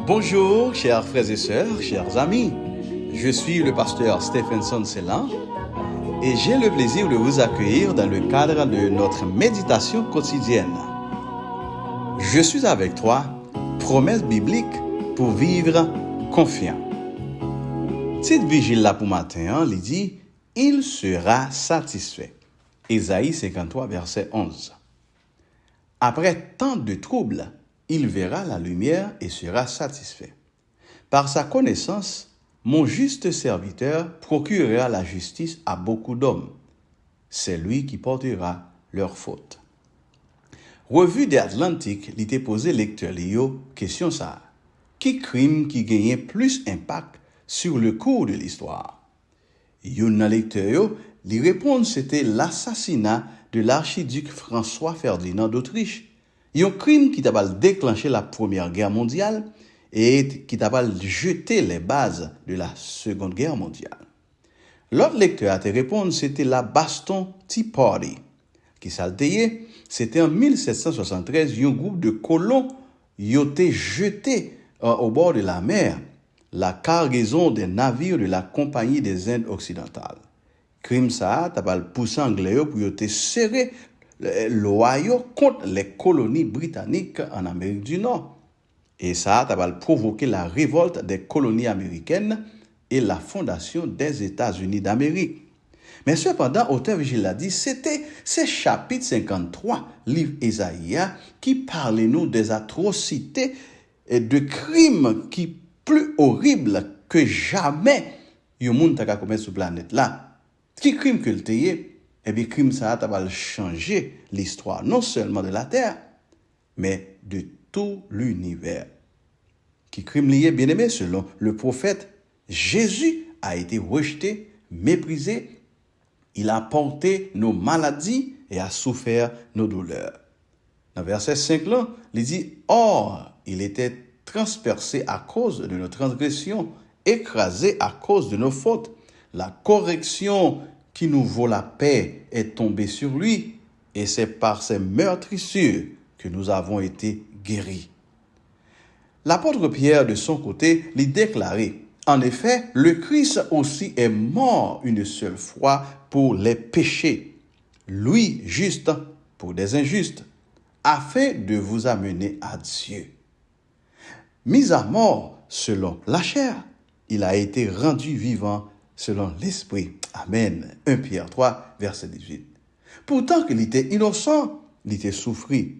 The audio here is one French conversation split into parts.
Bonjour, chers frères et sœurs, chers amis. Je suis le pasteur Stephenson Sellan et j'ai le plaisir de vous accueillir dans le cadre de notre méditation quotidienne. Je suis avec toi, promesse biblique pour vivre confiant. Petite vigile là pour matin, il dit « Il sera satisfait ». Ésaïe 53, verset 11. Après tant de troubles, il verra la lumière et sera satisfait. Par sa connaissance, mon juste serviteur procurera la justice à beaucoup d'hommes. C'est lui qui portera leurs fautes. Revue des Atlantiques, il était posé lecteur Léo, question ça. Qui crime qui gagnait plus impact sur le cours de l'histoire? Yon lecteur, lui répondre c'était l'assassinat de l'archiduc François Ferdinand d'Autriche. Un crime qui t'a déclenché la Première Guerre mondiale et qui t'a jeté les bases de la Seconde Guerre mondiale. L'autre lecteur a te répondre, c'était la Boston Tea Party. Qui s'altayait, c'était en 1773, un groupe de colons y été jetés au bord de la mer, la cargaison des navires de la Compagnie des Indes occidentales. Crime ça, t'a poussé anglais pour y été serré l'Ohio contre les colonies britanniques en Amérique du Nord. Et ça a provoqué la révolte des colonies américaines et la fondation des États-Unis d'Amérique. Mais cependant, auteur Vigile a dit, c'était ce chapitre 53, livre Ésaïe, qui parlait nous des atrocités et de crimes qui plus horribles que jamais le monde a commis sur la planète là. Qui crime que le tayé? Eh bien, crime ça va changer l'histoire, non seulement de la terre, mais de tout l'univers. Qui crime lié, bien aimé, selon le prophète, Jésus a été rejeté, méprisé, il a porté nos maladies et a souffert nos douleurs. Dans verset 5 là, il dit, or, il était transpercé à cause de nos transgressions, écrasé à cause de nos fautes. La correction qui nous vaut la paix est tombée sur lui, et c'est par ses meurtrissures que nous avons été guéris. L'apôtre Pierre, de son côté, lui déclarait, en effet, le Christ aussi est mort une seule fois pour les péchés, lui juste pour des injustes, afin de vous amener à Dieu. Mis à mort selon la chair, il a été rendu vivant selon l'esprit. Amen. 1 Pierre 3, verset 18. Pourtant qu'il était innocent, il était souffri.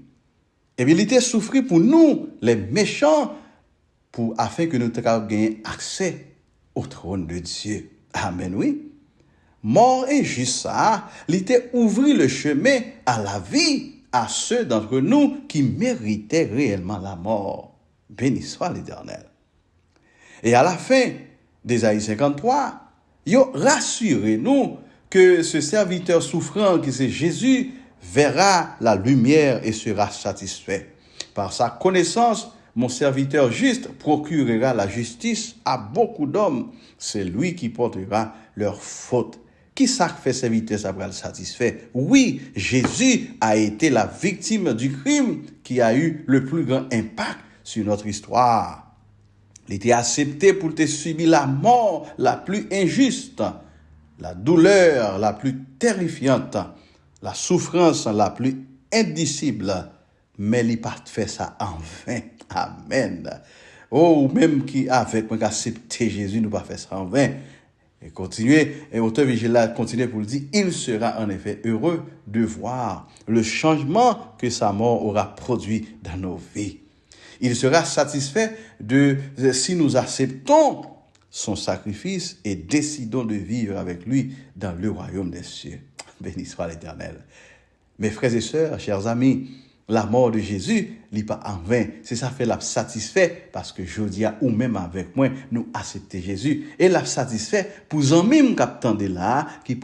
Et bien, il était souffri pour nous, les méchants, afin que nous puissions gagner accès au trône de Dieu. Amen, oui. Mort et juste ça, il était ouvert le chemin à la vie à ceux d'entre nous qui méritaient réellement la mort. Béni soit l'Éternel. Et à la fin d'Ésaïe 53, rassurez-nous que ce serviteur souffrant qui c'est Jésus verra la lumière et sera satisfait. Par sa connaissance, mon serviteur juste procurera la justice à beaucoup d'hommes. C'est lui qui portera leurs fautes. Qui ça fait serviteur ça va le satisfait? Oui, Jésus a été la victime du crime qui a eu le plus grand impact sur notre histoire. Il était accepté pour te subir la mort la plus injuste, la douleur la plus terrifiante, la souffrance la plus indicible, mais il n'a pas fait ça en vain. Amen. Oh, même qui avec moi accepté Jésus, nous pas fait ça en vain. Et continuez, et auteur Vigile continue pour le dire, il sera en effet heureux de voir le changement que sa mort aura produit dans nos vies. Il sera satisfait si nous acceptons son sacrifice et décidons de vivre avec lui dans le royaume des cieux. Béni soit l'Éternel. Mes frères et sœurs, chers amis, la mort de Jésus n'est pas en vain. C'est ça fait la satisfait parce que je dis ou même avec moi, nous acceptons Jésus et la satisfait pour un même captant de là qui